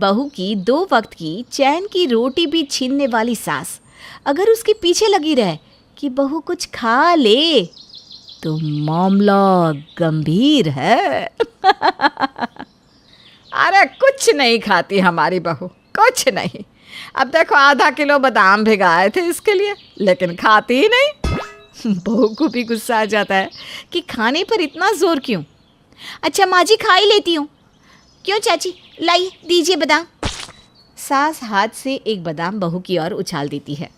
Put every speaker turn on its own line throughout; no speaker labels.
बहू की 2 वक्त की चैन की रोटी भी छीनने वाली सास अगर उसके पीछे लगी रहे कि बहू कुछ खा ले तो मामला गंभीर है।
अरे कुछ नहीं खाती हमारी बहू, कुछ नहीं। अब देखो आधा किलो बादाम भिगाए थे इसके लिए, लेकिन खाती ही नहीं।
बहू को भी गुस्सा आ जाता है कि खाने पर इतना जोर क्यों। अच्छा माँ जी खा ही लेती हूँ। क्यों चाची, लाइए दीजिए बादाम। सास हाथ से एक बादाम बहू की ओर उछाल देती है।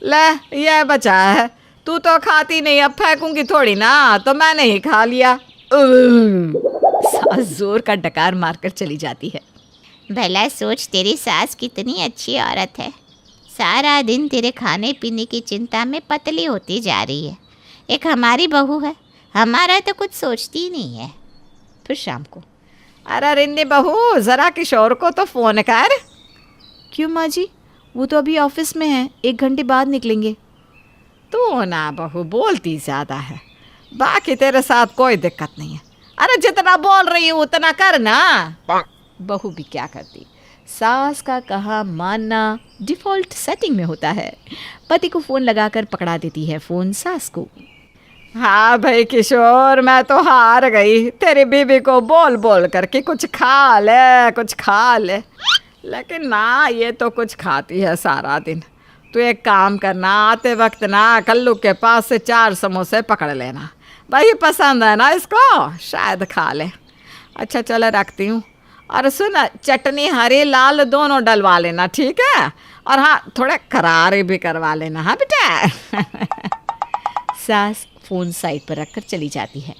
ले ये बचा है, तू तो खाती नहीं, अब फेंकूंगी थोड़ी ना, तो मैंने ही खा लिया।
सास जोर का डकार मारकर चली जाती है।
भला सोच, तेरी सास कितनी अच्छी औरत है। सारा दिन तेरे खाने पीने की चिंता में पतली होती जा रही है। एक हमारी बहू है, हमारा तो कुछ सोचती ही नहीं है।
फिर शाम को,
अरे रिन्नी बहू ज़रा किशोर को तो फ़ोन कर।
क्यों माँ जी, वो तो अभी ऑफिस में है, 1 घंटे बाद निकलेंगे।
तू ना बहू बोलती ज़्यादा है, बाकी तेरे साथ कोई दिक्कत नहीं है। अरे जितना बोल रही हूँ उतना कर ना।
बहू भी क्या करती, सास का कहा मानना डिफ़ॉल्ट सेटिंग में होता है। पति को फ़ोन लगाकर पकड़ा देती है फ़ोन सास को।
हाँ भाई किशोर, मैं तो हार गई। तेरी बीवी को बोल बोल करके कुछ खा ले, कुछ खा ले, लेकिन ना ये तो कुछ खाती है सारा दिन। तू एक काम करना, आते वक्त ना कल्लू के पास से 4 समोसे पकड़ लेना, वही पसंद है ना इसको, शायद खा ले। अच्छा चलो रखती हूँ। और सुन, चटनी हरी लाल दोनों डलवा लेना, ठीक है? और हाँ थोड़े करारे भी करवा लेना, हाँ बेटा।
सास फ़ोन साइड पर रखकर चली जाती है।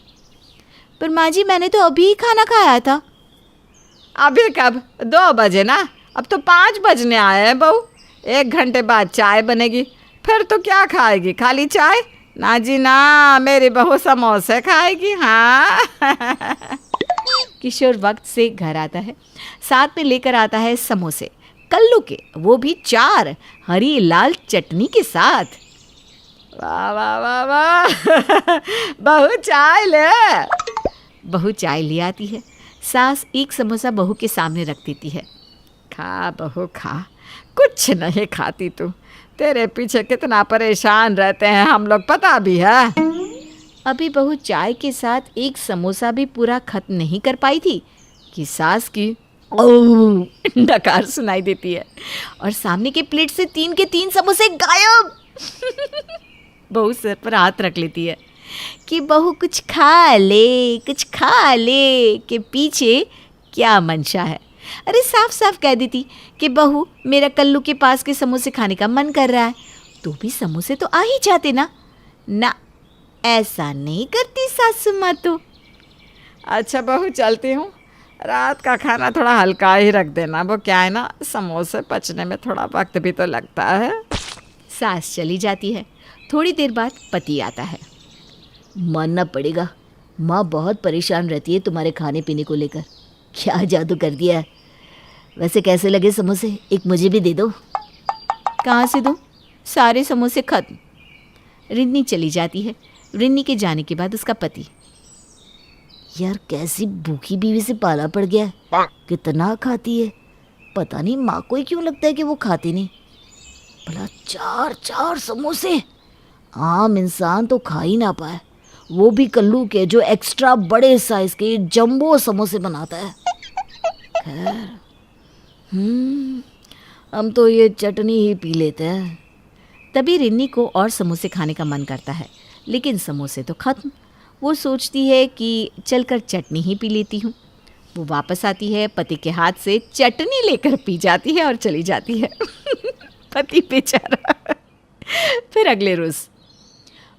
पर माँ जी मैंने तो अभी ही खाना खाया था।
अभी कब? 2 बजे ना, अब तो 5 बजने आए हैं बहू। 1 घंटे बाद चाय बनेगी, फिर तो क्या खाएगी, खाली चाय? ना जी ना, मेरी बहू समोसे खाएगी। हाँ।
किशोर वक्त से घर आता है, साथ में लेकर आता है समोसे, कल्लू के, वो भी 4, हरी लाल चटनी के साथ।
वाह वाह वाह वाह। बहू चाय ले।
बहू चाय ले आती है। सास एक समोसा बहू के सामने रख देती है।
खा बहू खा, कुछ नहीं खाती तू। तेरे पीछे कितना परेशान रहते हैं हम लोग, पता भी है।
अभी बहू चाय के साथ एक समोसा भी पूरा खत्म नहीं कर पाई थी कि सास की ओह डकार सुनाई देती है और सामने के प्लेट से 3 के 3 समोसे गायब। बहू सर पर हाथ रख लेती है कि बहू कुछ खा ले, कुछ खा ले के पीछे क्या मंशा है। अरे साफ साफ कह देती कि बहू मेरा कल्लू के पास के समोसे खाने का मन कर रहा है, तो भी समोसे तो आ ही जाते ना। ना, ऐसा नहीं करती सासू माँ तो।
अच्छा बहू चलती हूँ, रात का खाना थोड़ा हल्का ही रख देना, वो क्या है ना, समोसे पचने में थोड़ा वक्त भी तो लगता है।
सास चली जाती है। थोड़ी देर बाद पति आता है।
मानना पड़ेगा, माँ बहुत परेशान रहती है तुम्हारे खाने पीने को लेकर। क्या जादू कर दिया है। वैसे कैसे लगे समोसे, एक मुझे भी दे दो।
कहाँ से दूँ, सारे समोसे खत्म। रिन्नी चली जाती है। रिन्नी के जाने के बाद उसका पति,
यार कैसी भूखी बीवी से पाला पड़ गया है, कितना खाती है। पता नहीं माँ को ही क्यों लगता है कि वो खाती नहीं। भला 4 समोसे, आम इंसान तो खा ही ना पाए, वो भी कल्लू के जो एक्स्ट्रा बड़े साइज के जंबो समोसे बनाता है। खैर हम तो ये चटनी ही पी लेते हैं।
तभी रिन्नी को और समोसे खाने का मन करता है, लेकिन समोसे तो खत्म। वो सोचती है कि चलकर चटनी ही पी लेती हूँ। वो वापस आती है, पति के हाथ से चटनी लेकर पी जाती है और चली जाती है। पति बेचारा। फिर अगले रोज़,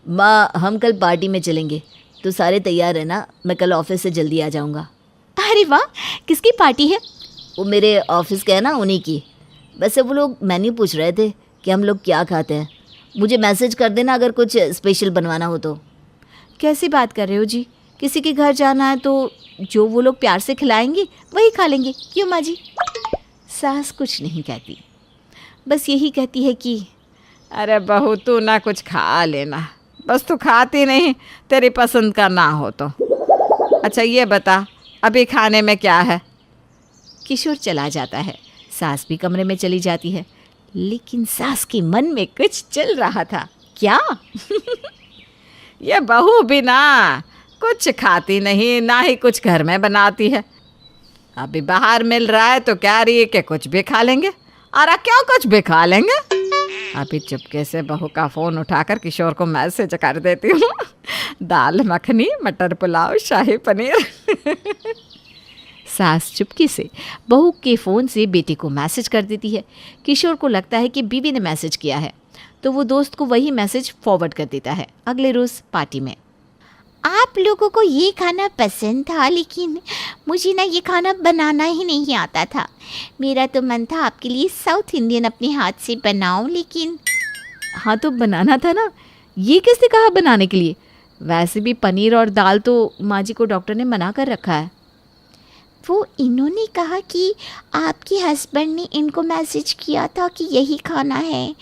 माँ हम कल पार्टी में चलेंगे, तो सारे तैयार है ना? मैं कल ऑफिस से जल्दी आ जाऊँगा।
अरे वाह, किसकी पार्टी है?
वो मेरे ऑफिस के है ना, उन्हीं की। वैसे वो लोग मेन्यू पूछ रहे थे कि हम लोग क्या खाते हैं। मुझे मैसेज कर देना अगर कुछ स्पेशल बनवाना हो तो।
कैसी बात कर रहे हो जी, किसी के घर जाना है तो जो वो लोग प्यार से खिलाएंगे वही खा लेंगे, क्यों माँ जी? सास कुछ नहीं कहती, बस यही कहती है कि
अरे बहू तू ना कुछ खा लेना, बस तू खाती नहीं, तेरी पसंद का ना हो तो। अच्छा ये बता अभी खाने में क्या है?
किशोर चला जाता है। सास भी कमरे में चली जाती है, लेकिन सास के मन में कुछ चल रहा था। क्या?
ये बहू भी ना कुछ खाती नहीं, ना ही कुछ घर में बनाती है। अभी बाहर मिल रहा है तो कह रही है कि कुछ भी खा लेंगे। अरे क्यों कुछ भी खा लेंगे? अभी चुपके से बहू का फ़ोन उठाकर किशोर को मैसेज कर देती हूँ। दाल मखनी, मटर पुलाव, शाही पनीर।
सास चुपके से बहू के फ़ोन से बेटे को मैसेज कर देती है। किशोर को लगता है कि बीवी ने मैसेज किया है, तो वो दोस्त को वही मैसेज फॉरवर्ड कर देता है। अगले रोज़ पार्टी में
आप लोगों को ये खाना पसंद था, लेकिन मुझे ना ये खाना बनाना ही नहीं आता था। मेरा तो मन था आपके लिए साउथ इंडियन अपने हाथ से बनाऊं, लेकिन
हाँ तो बनाना था ना, ये किसने कहा बनाने के लिए? वैसे भी पनीर और दाल तो माँ जी को डॉक्टर ने मना कर रखा है।
वो इन्होंने कहा कि आपके हस्बैंड ने इनको मैसेज किया था कि यही खाना है,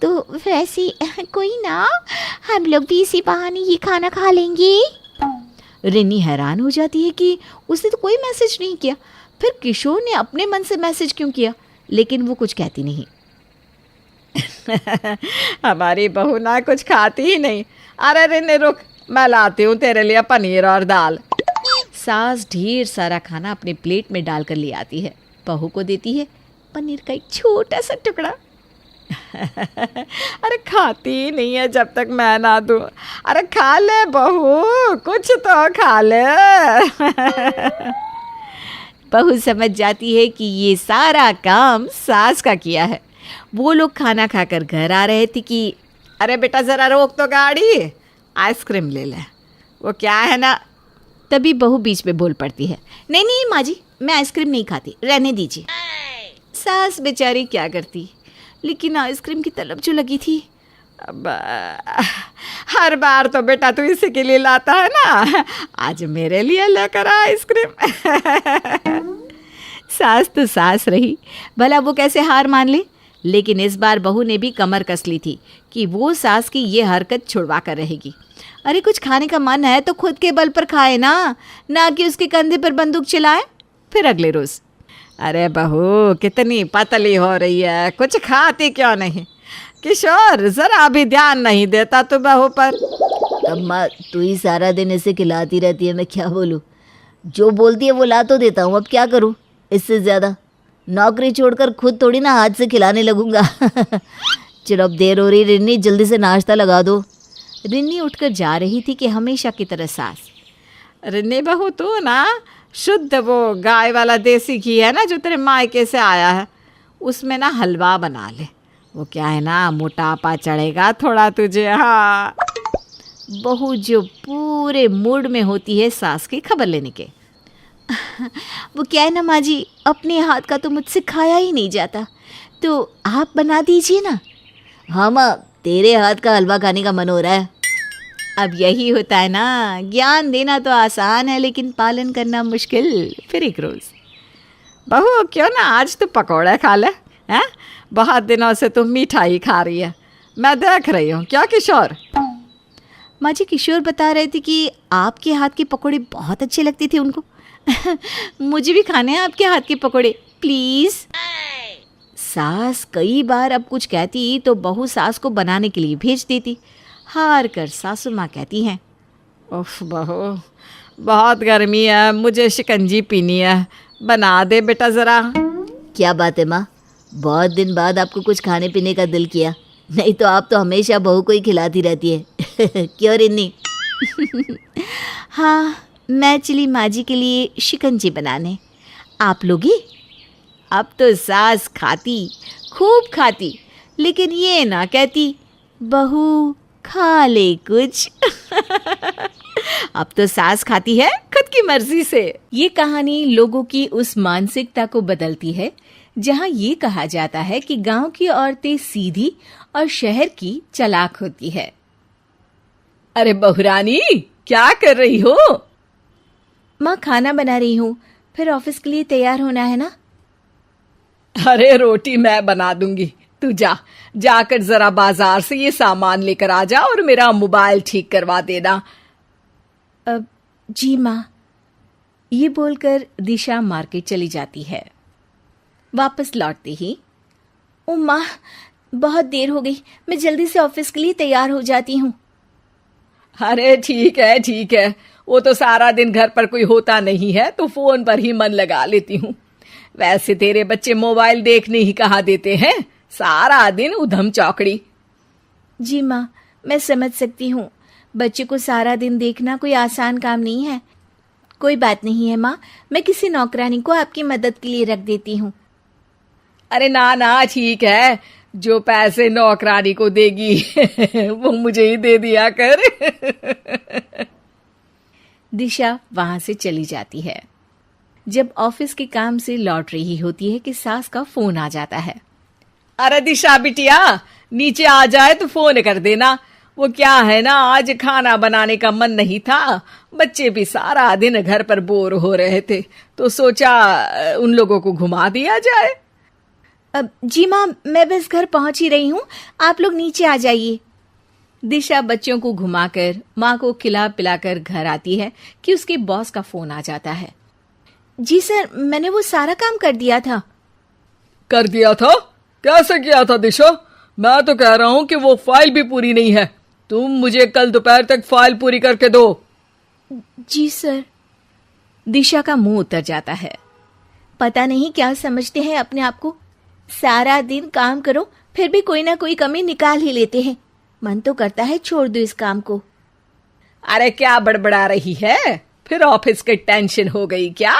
तो वैसे कोई ना, हम लोग भी इसी बहाने ये खाना खा लेंगे।
रिनी हैरान हो जाती है कि उसने तो कोई मैसेज नहीं किया, फिर किशोर ने अपने मन से मैसेज क्यों किया? लेकिन वो कुछ कहती नहीं।
हमारी बहू ना कुछ खाती ही नहीं। अरे रिने रुक, मैं लाती हूँ तेरे लिए पनीर और दाल।
सास ढेर सारा खाना अपने प्लेट में डालकर ले आती है, बहू को देती है पनीर का एक छोटा सा टुकड़ा।
अरे खाती ही नहीं है जब तक मैं ना दूँ। अरे खा ले बहू, कुछ तो खा ले।
बहू समझ जाती है कि ये सारा काम सास का किया है। वो लोग खाना खाकर घर आ रहे थे कि
अरे बेटा ज़रा रोक तो गाड़ी, आइसक्रीम ले ले। वो क्या है ना,
तभी बहू बीच में बोल पड़ती है, नहीं नहीं माँ जी, मैं आइसक्रीम नहीं खाती, रहने दीजिए। सास बेचारी क्या करती, लेकिन आइसक्रीम की तलब जो लगी थी।
अब हर बार तो बेटा तू इसी के लिए लाता है ना, आज मेरे लिए लेकर आ आइसक्रीम।
सास तो सास रही, भला वो कैसे हार मान ले। लेकिन इस बार बहू ने भी कमर कस ली थी कि वो सास की ये हरकत छुड़वा कर रहेगी। अरे कुछ खाने का मन है तो खुद के बल पर खाए ना कि उसके कंधे पर बंदूक चलाए। फिर अगले रोज़,
अरे बहू कितनी पतली हो रही है, कुछ खाती क्यों नहीं? किशोर ज़रा भी ध्यान नहीं देता तू बहू पर।
अम्मा तू ही सारा दिन इसे खिलाती रहती है, मैं क्या बोलूँ? जो बोलती है वो ला तो देता हूँ, अब क्या करूँ? इससे ज़्यादा नौकरी छोड़कर खुद थोड़ी ना हाथ से खिलाने लगूंगा। चलो अब देर हो रही, रिन्नी जल्दी से नाश्ता लगा दो।
रिन्नी उठकर जा रही थी कि हमेशा की तरह सास,
रिन्नी बहू तू ना शुद्ध वो गाय वाला देसी घी है ना जो तेरे मायके से आया है, उसमें ना हलवा बना ले। वो क्या है ना, मोटापा चढ़ेगा थोड़ा तुझे। हाँ,
बहू जो पूरे मूड में होती है सास की खबर लेने के। वो क्या है ना माँ जी, अपने हाथ का तो मुझसे खाया ही नहीं जाता, तो आप बना दीजिए ना।
हाँ माँ, तेरे हाथ का हलवा खाने का मन हो रहा है।
अब यही होता है ना, ज्ञान देना तो आसान है लेकिन पालन करना मुश्किल। फिर एक रोज़,
बहू क्यों ना आज तू पकौड़े खा ले हैं? बहुत दिनों से तुम मिठाई खा रही है, मैं देख रही हूँ। क्या किशोर?
माँ जी किशोर बता रहे थे कि आपके हाथ के पकौड़े बहुत अच्छे लगते थे उनको। मुझे भी खाने हैं आपके हाथ के पकौड़े प्लीज़। सास कई बार अब कुछ कहती तो बहू सास को बनाने के लिए भेज देती। हार कर सासू माँ कहती हैं,
उफ बहू बहुत गर्मी है, मुझे शिकंजी पीनी है, बना दे बेटा ज़रा।
क्या बात है माँ, बहुत दिन बाद आपको कुछ खाने पीने का दिल किया, नहीं तो आप तो हमेशा बहू को ही खिलाती रहती है। क्यों रिन्नी?
हाँ, मैं चली माँ जी के लिए शिकंजी बनाने, आप लोगी? अब तो सास खाती, खूब खाती, लेकिन ये ना कहती बहू खा ले कुछ। अब तो सास खाती है खुद की मर्जी से। ये कहानी लोगों की उस मानसिकता को बदलती है जहाँ ये कहा जाता है कि गांव की औरतें सीधी और शहर की चालाक होती है।
अरे बहुरानी क्या कर रही हो?
माँ खाना बना रही हूँ, फिर ऑफिस के लिए तैयार होना है ना।
अरे रोटी मैं बना दूंगी, तू जाकर जरा बाजार से ये सामान लेकर आ जा और मेरा मोबाइल ठीक करवा देना।
जी माँ। ये बोलकर दिशा मार्केट चली जाती है। वापस लौटते ही, ओ माँ, बहुत देर हो गई, मैं जल्दी से ऑफिस के लिए तैयार हो जाती हूँ।
अरे ठीक है, वो तो सारा दिन घर पर कोई होता नहीं है तो फोन पर ही मन लगा लेती हूँ। वैसे तेरे बच्चे मोबाइल देखने ही कहाँ देते हैं, सारा दिन उधम चौकड़ी।
जी माँ, मैं समझ सकती हूँ, बच्चे को सारा दिन देखना कोई आसान काम नहीं है। कोई बात नहीं है माँ, मैं किसी नौकरानी को आपकी मदद के लिए रख देती हूँ।
अरे ना, ठीक है, जो पैसे नौकरानी को देगी वो मुझे ही दे दिया कर।
दिशा वहां से चली जाती है। जब ऑफिस के काम से लौट रही होती है कि सास का फोन आ जाता है।
अरे दिशा बिटिया, नीचे आ जाए तो फोन कर देना। वो क्या है ना, आज खाना बनाने का मन नहीं था, बच्चे भी सारा दिन घर पर बोर हो रहे थे तो सोचा उन लोगों को घुमा दिया जाए।
जी माँ, मैं बस घर पहुंच ही रही हूँ, आप लोग नीचे आ जाइए। दिशा बच्चों को घुमाकर माँ को खिला पिलाकर घर आती है कि उसके बॉस का फोन आ जाता है। जी सर, मैंने वो सारा काम कर दिया था।
कर दिया था? कैसे किया था दिशा? मैं तो कह रहा हूँ कि वो फाइल भी पूरी नहीं है, तुम मुझे कल दोपहर तक फाइल पूरी करके दो।
जी सर। दिशा का मुंह उतर जाता है। पता नहीं क्या समझते हैं अपने आप को, सारा दिन काम करो फिर भी कोई ना कोई कमी निकाल ही लेते हैं। मन तो करता है छोड़ दो इस काम को।
अरे क्या बड़बड़ा रही है, फिर ऑफिस की टेंशन हो गई क्या?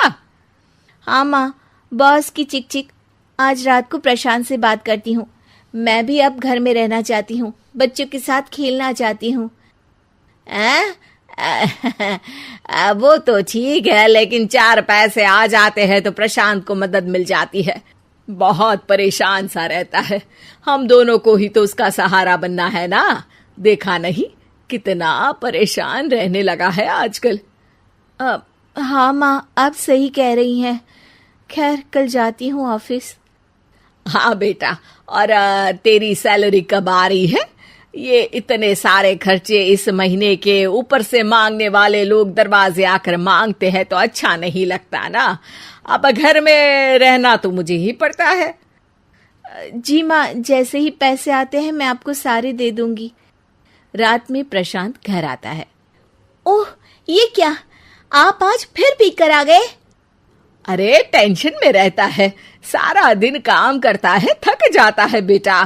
हाँ माँ, बॉस की चिक चिक। आज रात को प्रशांत से बात करती हूँ, मैं भी अब घर में रहना चाहती हूँ, बच्चों के साथ खेलना चाहती हूँ।
वो तो ठीक है, लेकिन 4 पैसे आ जाते हैं तो प्रशांत को मदद मिल जाती है। बहुत परेशान सा रहता है, हम दोनों को ही तो उसका सहारा बनना है ना। देखा नहीं कितना परेशान रहने लगा है आजकल।
हाँ माँ, आप सही कह रही हैं। खैर, कल जाती हूँ ऑफिस।
हाँ बेटा, और तेरी सैलरी कब आ रही है? ये इतने सारे खर्चे इस महीने के, ऊपर से मांगने वाले लोग दरवाजे आकर मांगते हैं तो अच्छा नहीं लगता ना। अब घर में रहना तो मुझे ही पड़ता है।
जी माँ, जैसे ही पैसे आते हैं मैं आपको सारे दे दूंगी। रात में प्रशांत घर आता है। ओह, ये क्या, आप आज फिर पी कर आ गए?
अरे टेंशन में रहता है, सारा दिन काम करता है, थक जाता है बेटा।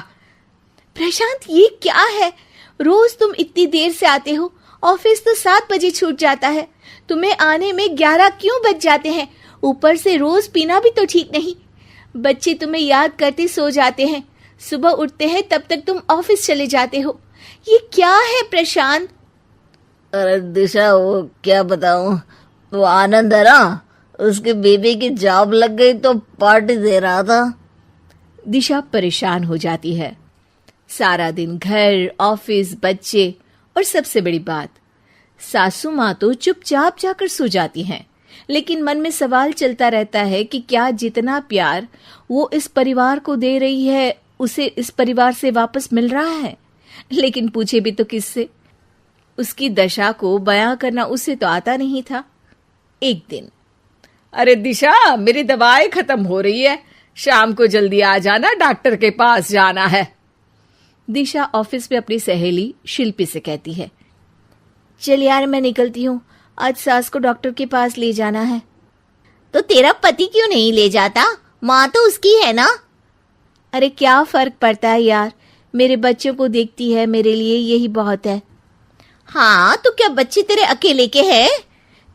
प्रशांत, ये क्या है, रोज तुम इतनी देर से आते हो, ऑफिस तो 7 बजे छूट जाता है, तुम्हें आने में 11 क्यों बज जाते हैं? ऊपर से रोज पीना भी तो ठीक नहीं। बच्चे तुम्हें याद करते सो जाते हैं, सुबह उठते हैं तब तक तुम ऑफिस चले जाते हो। ये क्या है प्रशांत?
अरे दिशा, वो क्या बताऊं, वो आनंद है ना, उसके बेबी की जॉब लग गई तो पार्टी दे रहा था।
दिशा परेशान हो जाती है। सारा दिन घर, ऑफिस, बच्चे और सबसे बड़ी बात, सासू माँ तो चुपचाप जाकर सो जाती हैं, लेकिन मन में सवाल चलता रहता है कि क्या जितना प्यार वो इस परिवार को दे रही है उसे इस परिवार से वापस मिल रहा है? लेकिन पूछे भी तो किससे? उसकी दशा को बयां करना उसे तो आता नहीं था। एक दिन,
अरे दिशा, मेरी दवाई खत्म हो रही है, शाम को जल्दी आ जाना, डॉक्टर के पास जाना है।
दिशा ऑफिस में अपनी सहेली शिल्पी से कहती है। चल यार, मैं निकलती हूँ, आज सास को डॉक्टर के पास ले जाना है।
तो तेरा पति क्यों नहीं ले जाता? माँ तो उसकी है ना।
अरे क्या फर्क पड़ता है यार, मेरे बच्चों को देखती है, मेरे लिए यही बहुत है।
हाँ, तो क्या बच्चे तेरे अकेले के हैं?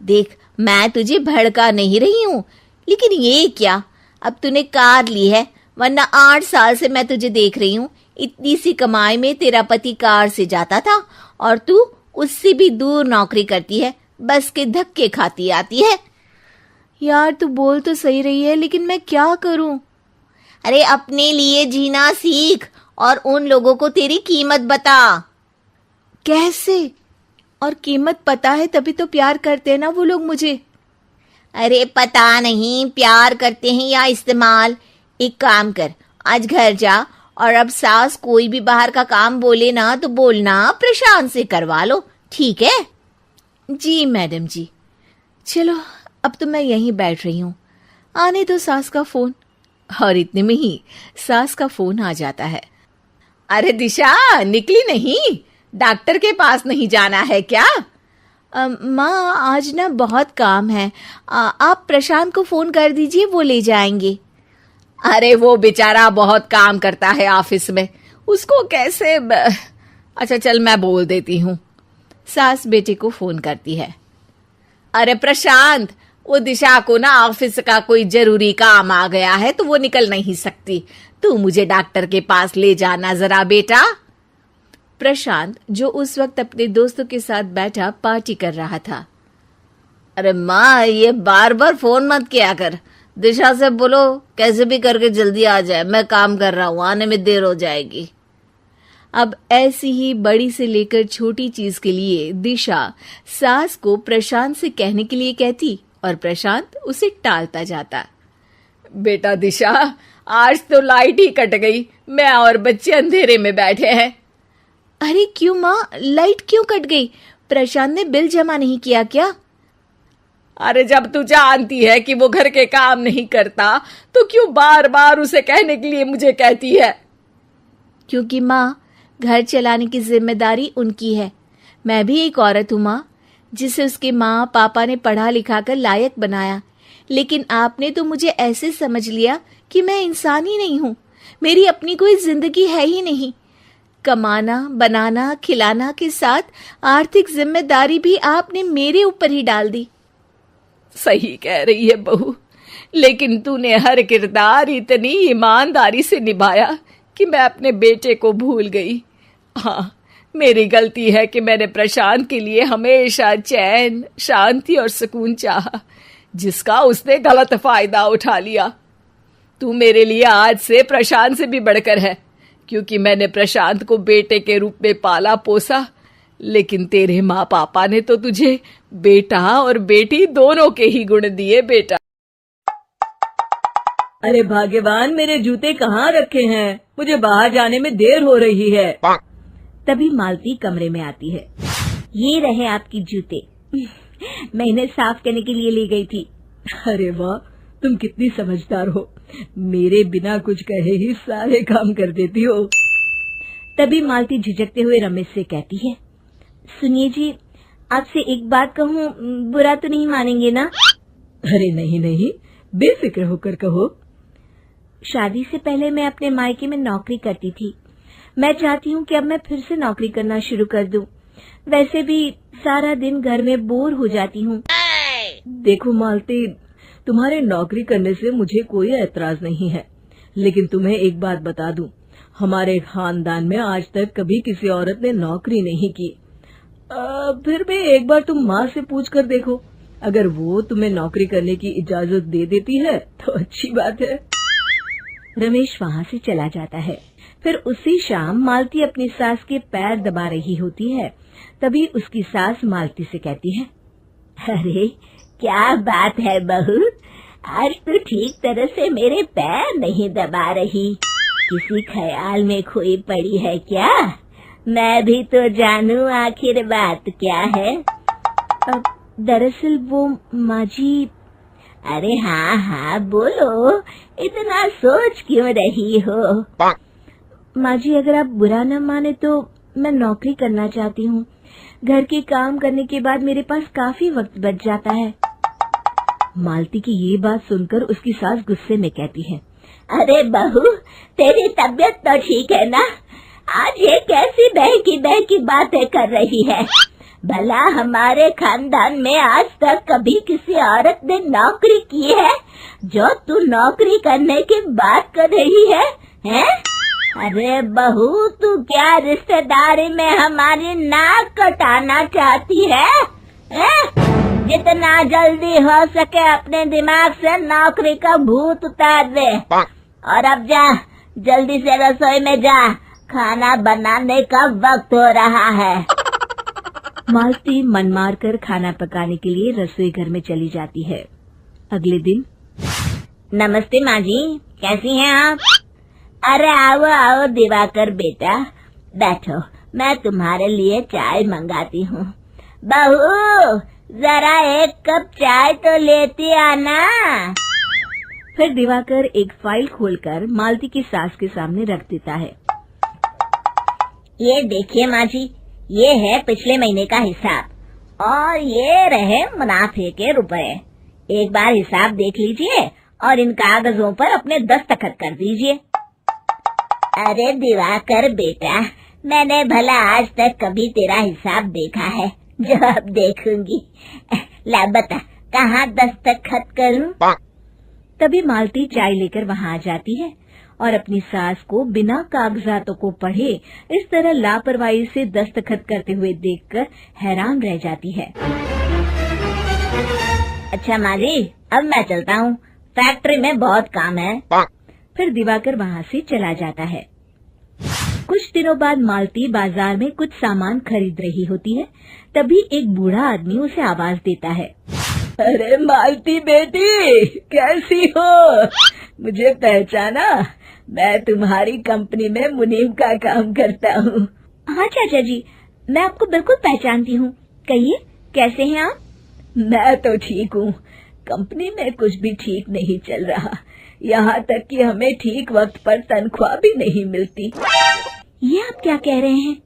देख, मैं तुझे भड़का नहीं रही हूँ, लेकिन ये क्या, अब तूने कार ली है, वरना 8 साल से मैं तुझे देख रही हूँ, इतनी सी कमाई में तेरा पति कार से जाता था और तू उससे भी दूर नौकरी करती है, बस के धक्के खाती आती है।
यार तू बोल तो सही रही है, लेकिन मैं क्या करूं?
अरे अपने लिए जीना सीख और उन लोगों को तेरी कीमत बता।
कैसे? और कीमत पता है तभी तो प्यार करते हैं ना वो लोग मुझे।
अरे पता नहीं प्यार करते हैं या इस्तेमाल। एक काम कर, आज घर जा और अब सास कोई भी बाहर का काम बोले ना तो बोलना प्रशांत से करवा लो, ठीक है?
जी मैडम जी। चलो अब तो मैं यहीं बैठ रही हूँ, आने दो सास का फोन। और इतने में ही सास का फोन आ जाता है। अरे दिशा, निकली नहीं? डॉक्टर के पास नहीं जाना है क्या?
माँ आज ना बहुत काम है, आप प्रशांत को फोन कर दीजिए, वो ले जाएंगे।
अरे वो बेचारा बहुत काम करता है ऑफिस में, उसको कैसे अच्छा चल मैं बोल देती हूँ।
सास बेटे को फोन करती है।
अरे प्रशांत, वो दिशा को ना ऑफिस का कोई जरूरी काम आ गया है तो वो निकल नहीं सकती, तू मुझे डॉक्टर के पास ले जाना जरा बेटा।
प्रशांत, जो उस वक्त अपने दोस्तों के साथ बैठा पार्टी कर रहा था।
अरे माँ, ये बार बार फोन मत किया कर, दिशा से बोलो कैसे भी करके जल्दी आ जाए, मैं काम कर रहा हूँ, आने में देर हो जाएगी।
अब ऐसी ही बड़ी से लेकर छोटी चीज के लिए दिशा सास को प्रशांत से कहने के लिए कहती और प्रशांत उसे टालता जाता।
बेटा दिशा, आज तो लाइट ही कट गई, मैं और बच्चे अंधेरे में बैठे हैं।
अरे क्यों माँ, लाइट क्यों कट गई? प्रशांत ने बिल जमा नहीं किया क्या?
अरे जब तू जानती है कि वो घर के काम नहीं करता तो क्यों बार बार उसे कहने के लिए मुझे कहती है?
क्योंकि माँ, घर चलाने की जिम्मेदारी उनकी है। मैं भी एक औरत हूँ माँ, जिसे उसके माँ पापा ने पढ़ा लिखा कर लायक बनाया, लेकिन आपने तो मुझे ऐसे समझ लिया कि मैं इंसान ही नहीं हूँ, मेरी अपनी कोई जिंदगी है ही नहीं। कमाना, बनाना, खिलाना के साथ आर्थिक जिम्मेदारी भी आपने मेरे ऊपर ही डाल दी।
सही कह रही है बहू, लेकिन तूने हर किरदार इतनी ईमानदारी से निभाया कि मैं अपने बेटे को भूल गई। हाँ, मेरी गलती है कि मैंने प्रशांत के लिए हमेशा चैन, शांति और सुकून चाहा, जिसका उसने गलत फायदा उठा लिया। तू मेरे लिए आज से प्रशांत से भी बढ़कर है, क्योंकि मैंने प्रशांत को बेटे के रूप में पाला पोसा, लेकिन तेरे माँ पापा ने तो तुझे बेटा और बेटी दोनों के ही गुण दिए बेटा।
अरे भाग्यवान, मेरे जूते कहाँ रखे हैं? मुझे बाहर जाने में देर हो रही है।
तभी मालती कमरे में आती है। ये रहे आपकी जूते, मैं इन्हें साफ करने के लिए ले गई थी।
अरे वाह, तुम कितनी समझदार हो, मेरे बिना कुछ कहे ही सारे काम कर देती हो।
तभी मालती झिझकते हुए रमेश से कहती है, सुनिए जी, आपसे एक बात कहूँ, बुरा तो नहीं मानेंगे ना?
अरे नहीं नहीं, बेफिक्र होकर कहो।
शादी से पहले मैं अपने मायके में नौकरी करती थी। मैं चाहती हूँ कि अब मैं फिर से नौकरी करना शुरू कर दूं। वैसे भी सारा दिन घर में बोर हो जाती हूँ।
देखो मालती, तुम्हारे नौकरी करने से मुझे कोई ऐतराज नहीं है, लेकिन तुम्हें एक बात बता दूं, हमारे खानदान में आज तक कभी किसी औरत ने नौकरी नहीं की। फिर भी एक बार तुम माँ से पूछ कर देखो, अगर वो तुम्हें नौकरी करने की इजाजत दे देती है तो अच्छी बात है।
रमेश वहाँ से चला जाता है। फिर उसी शाम मालती अपनी सास के पैर दबा रही होती है। तभी उसकी सास मालती से कहती है, अरे क्या बात है बहू, आज तो ठीक तरह से मेरे पैर नहीं दबा रही, किसी ख्याल में खोई पड़ी है क्या? मैं भी तो जानूं आखिर बात क्या है। दरअसल वो माँ जी। अरे हाँ हाँ बोलो, इतना सोच क्यों रही हो? माँ जी, अगर आप बुरा न माने तो मैं नौकरी करना चाहती हूँ। घर के काम करने के बाद मेरे पास काफी वक्त बच जाता है। मालती की ये बात सुनकर उसकी सास गुस्से में कहती है, अरे बहू, तेरी तबीयत तो ठीक है ना? आज ये कैसी बहकी बातें कर रही है? भला हमारे खानदान में आज तक कभी किसी औरत ने नौकरी की है जो तू नौकरी करने की बात कर रही है, हैं? अरे बहू, तू क्या रिश्तेदारी में हमारी नाक कटाना चाहती है? जितना जल्दी हो सके अपने दिमाग से नौकरी का भूत उतार दे, और अब जा, जल्दी से रसोई में जा, खाना बनाने का वक्त हो रहा है। मालती मन मार कर खाना पकाने के लिए रसोई घर में चली जाती है। अगले दिन, नमस्ते माँ जी, कैसी हैं आप? अरे आओ आओ दिवाकर बेटा, बैठो, मैं तुम्हारे लिए चाय मंगाती हूँ। बहू, जरा एक कप चाय तो लेती आना।
फिर दिवाकर एक फाइल खोलकर मालती की सास के सामने रख देता है।
ये देखिए माँ जी, ये है पिछले महीने का हिसाब और ये रहे मुनाफे के रुपए। एक बार हिसाब देख लीजिए और इन कागजों पर अपने दस्तखत कर दीजिए। अरे दिवाकर बेटा, मैंने भला आज तक कभी तेरा हिसाब देखा है जो अब देखूंगी। ला बता, कहाँ दस्तखत करूं?
तभी मालती चाय लेकर वहाँ आ जाती है और अपनी सास को बिना कागजातों को पढ़े इस तरह लापरवाही से दस्तखत करते हुए देखकर हैरान रह जाती है।
अच्छा माँ जी, अब मैं चलता हूँ, फैक्ट्री में बहुत काम है।
फिर दिवाकर वहाँ से चला जाता है। कुछ दिनों बाद मालती बाजार में कुछ सामान खरीद रही होती है। तभी एक बूढ़ा आदमी उसे आवाज देता है। अरे मालती बेटी, कैसी हो? मुझे पहचाना? मैं तुम्हारी कंपनी में मुनीम का काम करता हूँ। हाँ चाचा जी, मैं आपको बिल्कुल पहचानती हूँ। कहिए, कैसे हैं आप? मैं तो ठीक हूँ। कंपनी में कुछ भी ठीक नहीं चल रहा, यहाँ तक कि हमें ठीक वक्त पर तनख्वाह भी नहीं मिलती। ये आप क्या कह रहे हैं?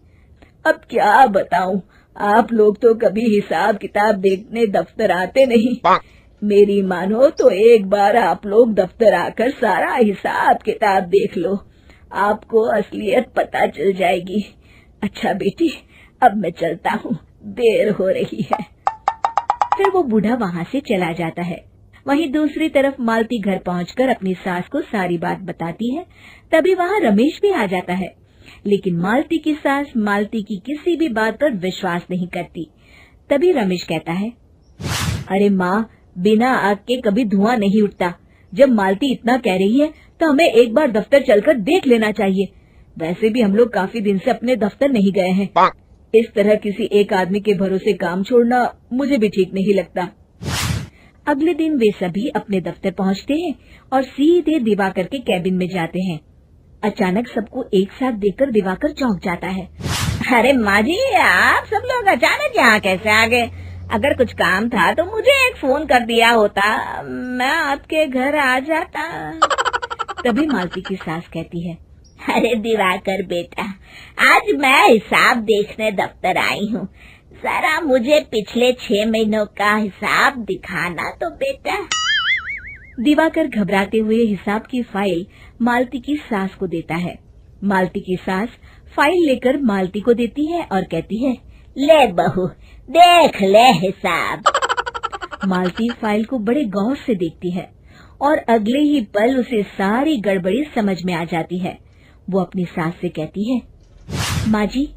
अब क्या बताऊं, आप लोग तो कभी हिसाब किताब देखने दफ्तर आते नहीं। मेरी मानो तो एक बार आप लोग दफ्तर आकर सारा हिसाब किताब देख लो, आपको असलियत पता चल जाएगी। अच्छा बेटी, अब मैं चलता हूँ, देर हो रही है। फिर वो बूढ़ा वहाँ से चला जाता है। वहीं दूसरी तरफ मालती घर पहुंचकर अपनी सास को सारी बात बताती है। तभी वहाँ रमेश भी आ जाता है, लेकिन मालती की सास मालती की किसी भी बात पर विश्वास नहीं करती। तभी रमेश कहता है, अरे माँ, बिना आग के कभी धुआं नहीं उठता। जब मालती इतना कह रही है तो हमें एक बार दफ्तर चलकर देख लेना चाहिए। वैसे भी हम लोग काफी दिन से अपने दफ्तर नहीं गए हैं। इस तरह किसी एक आदमी के भरोसे काम छोड़ना मुझे भी ठीक नहीं लगता। अगले दिन वे सभी अपने दफ्तर पहुंचते हैं और सीधे दिवाकर के कैबिन में जाते हैं। अचानक सबको एक साथ देखकर दिवाकर चौंक जाता है।
अरे माँ जी, आप सब लोग अचानक यहाँ कैसे आ गए? अगर कुछ काम था तो मुझे एक फोन कर दिया होता, मैं आपके घर आ जाता।
तभी मालती की सास कहती है,
अरे दिवाकर बेटा, आज मैं हिसाब देखने दफ्तर आई हूँ, जरा मुझे पिछले 6 महीनों का हिसाब दिखाना तो बेटा।
दिवाकर घबराते हुए हिसाब की फाइल मालती की सास को देता है। मालती की सास फाइल लेकर मालती को देती है और कहती है,
ले बहू, देख ले हिसाब।
मालती फाइल को बड़े गौर से देखती है और अगले ही पल उसे सारी गड़बड़ी समझ में आ जाती है। वो अपनी सास से कहती है, माँ जी,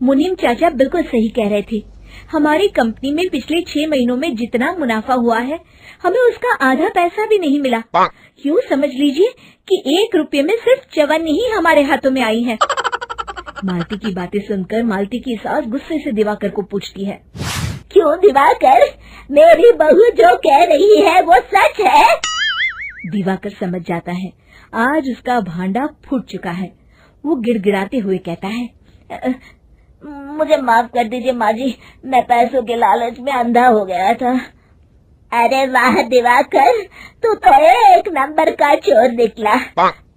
मुनीम चाचा बिल्कुल सही कह रहे थे। हमारी कंपनी में पिछले 6 महीनों में जितना मुनाफा हुआ है, हमें उसका आधा पैसा भी नहीं मिला। यूँ समझ लीजिए कि 1 रुपये में सिर्फ चवन्नी ही हमारे हाथों में आई है। मालती की बातें सुनकर मालती की सास गुस्से से दिवाकर को पूछती है,
क्यों दिवाकर, मेरी बहू जो कह रही है वो सच है?
दिवाकर समझ जाता है आज उसका भांडा फूट चुका है। वो गिड़गिड़ाते हुए कहता है,
मुझे माफ कर दीजिए माँ जी, मैं पैसों के लालच में अंधा हो गया था। अरे वाह दिवाकर, तू तो एक नंबर का चोर निकला।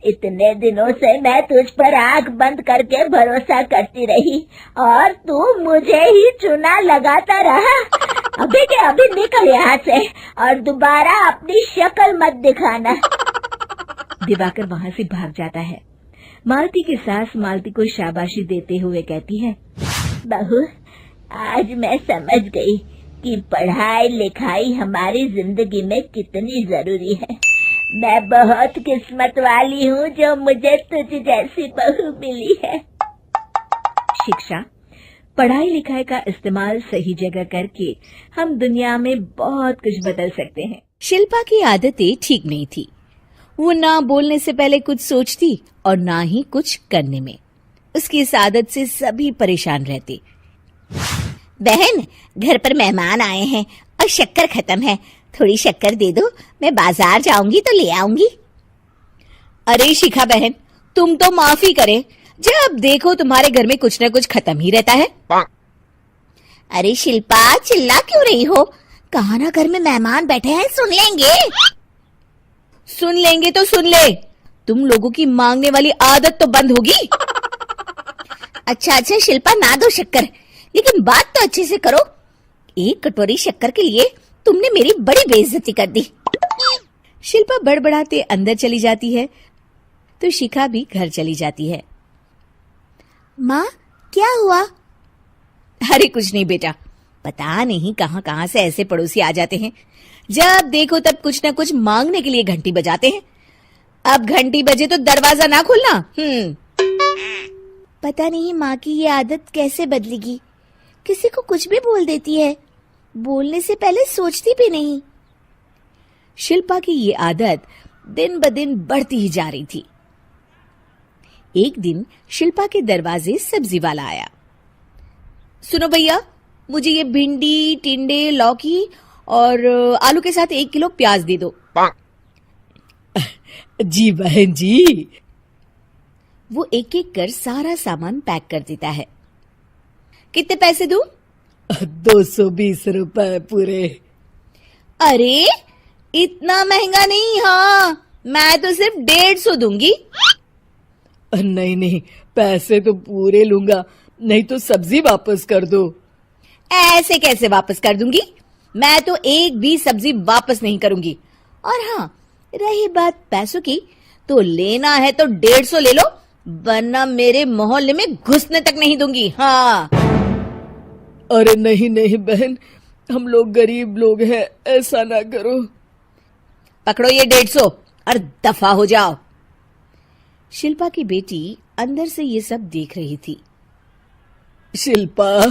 इतने दिनों से मैं तुझ पर आंख बंद करके भरोसा करती रही और तू मुझे ही चुना लगाता रहा। अभी के अभी निकल यहाँ से और दोबारा अपनी शक्ल मत दिखाना।
दिवाकर वहाँ से भाग जाता है। मालती की सास मालती को शाबाशी देते हुए कहती है,
बहू, आज मैं समझ गई कि पढ़ाई लिखाई हमारी जिंदगी में कितनी जरूरी है। मैं बहुत किस्मत वाली हूँ जो मुझे तुझ जैसी बहू मिली है।
शिक्षा, पढ़ाई लिखाई का इस्तेमाल सही जगह करके हम दुनिया में बहुत कुछ बदल सकते हैं।
शिल्पा की आदतें ठीक नहीं थी। वो ना बोलने से पहले कुछ सोचती और ना ही कुछ करने में। उसकी इस आदत से सभी परेशान रहते।
बहन, घर पर मेहमान आए हैं और शक्कर खत्म है, थोड़ी शक्कर दे दो, मैं बाजार जाऊंगी तो ले आऊंगी।
अरे शिखा बहन, तुम तो माफी करे, जब देखो तुम्हारे घर में कुछ न कुछ खत्म ही रहता है।
अरे शिल्पा, चिल्ला क्यों रही हो? कहा ना घर में मेहमान बैठे हैं, सुन लेंगे।
सुन लेंगे तो सुन ले, तुम लोगों की मांगने वाली आदत तो बंद होगी।
अच्छा शिल्पा, ना दो शक्कर, लेकिन बात तो अच्छे से करो। एक कटोरी शक्कर के लिए तुमने मेरी बड़ी बेइज्जती कर दी।
शिल्पा बड़बड़ाते अंदर चली जाती है तो शिखा भी घर चली जाती है।
माँ, क्या हुआ?
अरे कुछ नहीं बेटा, पता नहीं कहां कहां से ऐसे पड़ोसी आ जाते हैं, जब देखो तब कुछ ना कुछ मांगने के लिए घंटी बजाते हैं। अब घंटी बजे तो दरवाजा ना खोलना।
पता नहीं माँ की ये आदत कैसे बदलेगी। किसी को कुछ भी बोल देती है, बोलने से पहले सोचती भी नहीं।
शिल्पा की ये आदत दिन ब दिन बढ़ती ही जा रही थी। एक दिन शिल्पा के दरवाजे सब्जी वाला आया। सुनो भैया, मुझे ये भिंडी, टिंडे, लौकी और आलू के साथ 1 किलो प्याज दे दो।
जी बहन जी।
वो एक एक कर सारा सामान पैक कर देता है। कितने पैसे दूं?
220 रुपए पूरे।
अरे इतना महंगा नहीं, हाँ मैं तो सिर्फ 150 दूंगी।
नहीं नहीं, पैसे तो पूरे लूंगा, नहीं तो सब्जी वापस कर दो।
ऐसे कैसे वापस कर दूंगी? मैं तो एक भी सब्जी वापस नहीं करूंगी। और हाँ, रही बात पैसों की, तो लेना है तो 150 ले लो, वरना मेरे मोहल्ले में घुसने तक नहीं दूंगी। हाँ।
अरे नहीं नहीं बहन, हम लोग गरीब लोग हैं, ऐसा ना करो।
पकड़ो ये 150 और दफा हो जाओ। शिल्पा की बेटी अंदर से ये सब देख रही थी।
शिल्पा,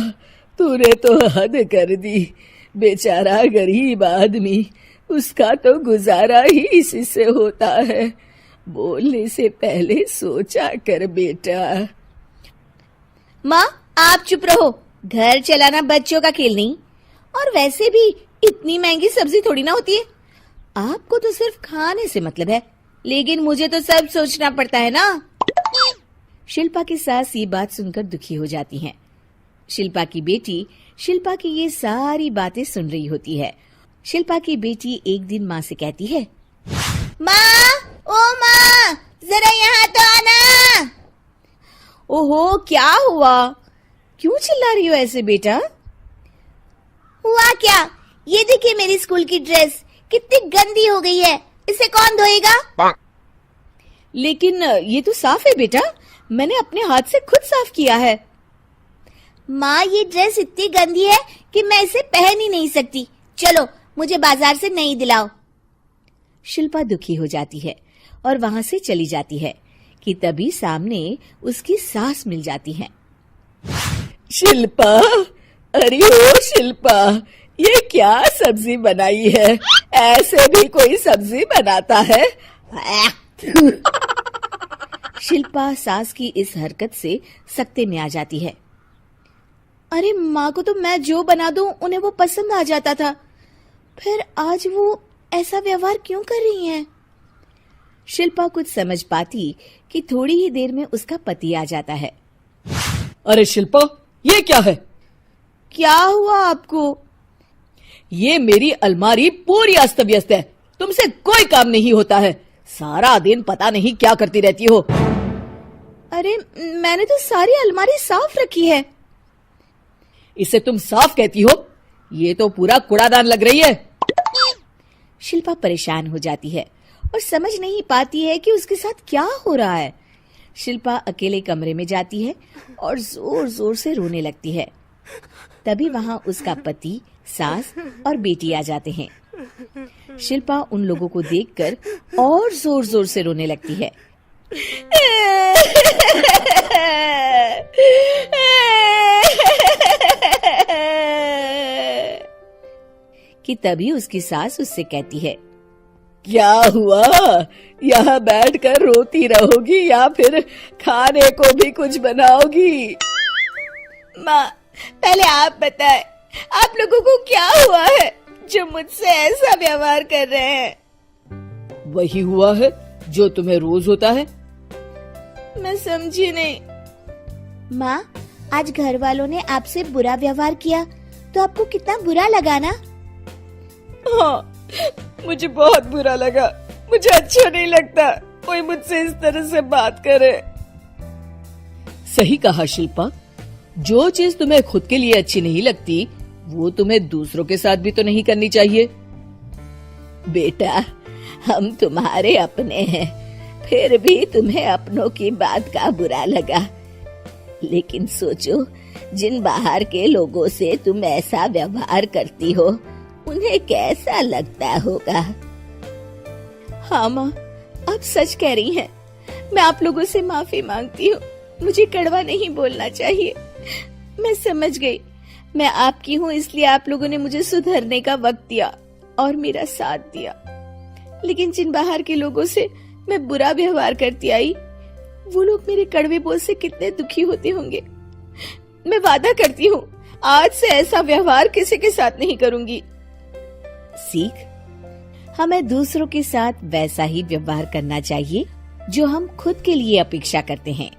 तूने तो हद कर दी। बेचारा गरीब आदमी, उसका तो गुजारा ही इसी से होता है। बोलने से पहले सोचा कर बेटा।
माँ आप चुप रहो, घर चलाना बच्चों का खेल नहीं, और वैसे भी इतनी महंगी सब्जी थोड़ी ना होती है। आपको तो सिर्फ खाने से मतलब है, लेकिन मुझे तो सब सोचना पड़ता है ना। शिल्पा की सास ये बात सुनकर दुखी हो जाती हैं। शिल्पा की बेटी शिल्पा की ये सारी बातें सुन रही होती है। शिल्पा की बेटी एक दिन माँ से कहती है,
माँ, ओ माँ, जरा यहाँ तो आना।
ओहो क्या हुआ, क्यों चिल्ला रही हो ऐसे बेटा?
हुआ क्या? ये देखिए मेरी स्कूल की ड्रेस कितनी गंदी हो गई है, इसे कौन धोएगा?
लेकिन ये तो साफ है बेटा, मैंने अपने हाथ से खुद साफ किया है।
माँ, ये ड्रेस इतनी गंदी है कि मैं इसे पहन ही नहीं सकती। चलो मुझे बाजार से नई दिलाओ।
शिल्पा दुखी हो जाती है और वहां से चली जाती है कि तभी सामने उसकी सास मिल जाती है।
शिल्पा, अरे ओ शिल्पा, ये क्या सब्जी बनाई है? ऐसे भी कोई सब्जी बनाता है?
शिल्पा सास की इस हरकत से सख्ते में आ जाती है। अरे माँ को तो मैं जो बना दूं उन्हें वो पसंद आ जाता था, फिर आज वो ऐसा व्यवहार क्यों कर रही हैं? शिल्पा कुछ समझ पाती कि थोड़ी ही देर में उसका पति आ जाता है।
अरे शिल्पा, ये क्या है?
क्या हुआ आपको?
ये मेरी अलमारी पूरी अस्त व्यस्त है, तुमसे कोई काम नहीं होता है। सारा दिन पता नहीं क्या करती रहती हो।
अरे मैंने तो सारी अलमारी साफ रखी है।
इसे तुम साफ कहती हो? ये तो पूरा कूड़ादान लग रही है।
शिल्पा परेशान हो जाती है और समझ नहीं पाती है कि उसके साथ क्या हो रहा है। शिल्पा अकेले कमरे में जाती है और जोर जोर से रोने लगती है। तभी वहां उसका पति, सास और बेटी आ जाते हैं। शिल्पा उन लोगों को देखकर और जोर जोर से रोने लगती है। कि तभी उसकी सास उससे कहती है,
क्या हुआ? यहाँ बैठकर रोती रहोगी या फिर खाने को भी कुछ बनाओगी?
माँ, पहले आप बताएं, आप लोगों को क्या हुआ है जो मुझसे ऐसा व्यवहार कर रहे हैं?
वही हुआ है जो तुम्हें रोज होता है।
मैं समझी नहीं।
माँ, आज घर वालों ने आपसे बुरा व्यवहार किया तो आपको कितना बुरा लगा ना?
हाँ, मुझे बहुत बुरा लगा। मुझे अच्छा नहीं लगता कोई मुझसे इस तरह से बात करे।
सही कहा शिल्पा, जो चीज तुम्हें खुद के लिए अच्छी नहीं लगती वो तुम्हें दूसरों के साथ भी तो नहीं करनी चाहिए।
बेटा, हम तुम्हारे अपने हैं, फिर भी तुम्हें अपनों की बात का बुरा लगा। लेकिन सोचो, जिन बाहर के लोगों से तुम ऐसा व्यवहार करती हो उन्हें कैसा लगता होगा।
हाँ माँ, आप सच कह रही हैं। मैं आप लोगों से माफी मांगती हूँ, मुझे कड़वा नहीं बोलना चाहिए। मैं समझ गई, मैं आपकी हूँ इसलिए आप लोगों ने मुझे सुधरने का वक्त दिया और मेरा साथ दिया। लेकिन जिन बाहर के लोगों से मैं बुरा व्यवहार करती आई, वो लोग मेरे कड़वे बोल से कितने दुखी होते होंगे। मैं वादा करती हूँ आज से ऐसा व्यवहार किसी के साथ नहीं करूंगी।
सीख, हमें दूसरों के साथ वैसा ही व्यवहार करना चाहिए जो हम खुद के लिए अपेक्षा करते हैं।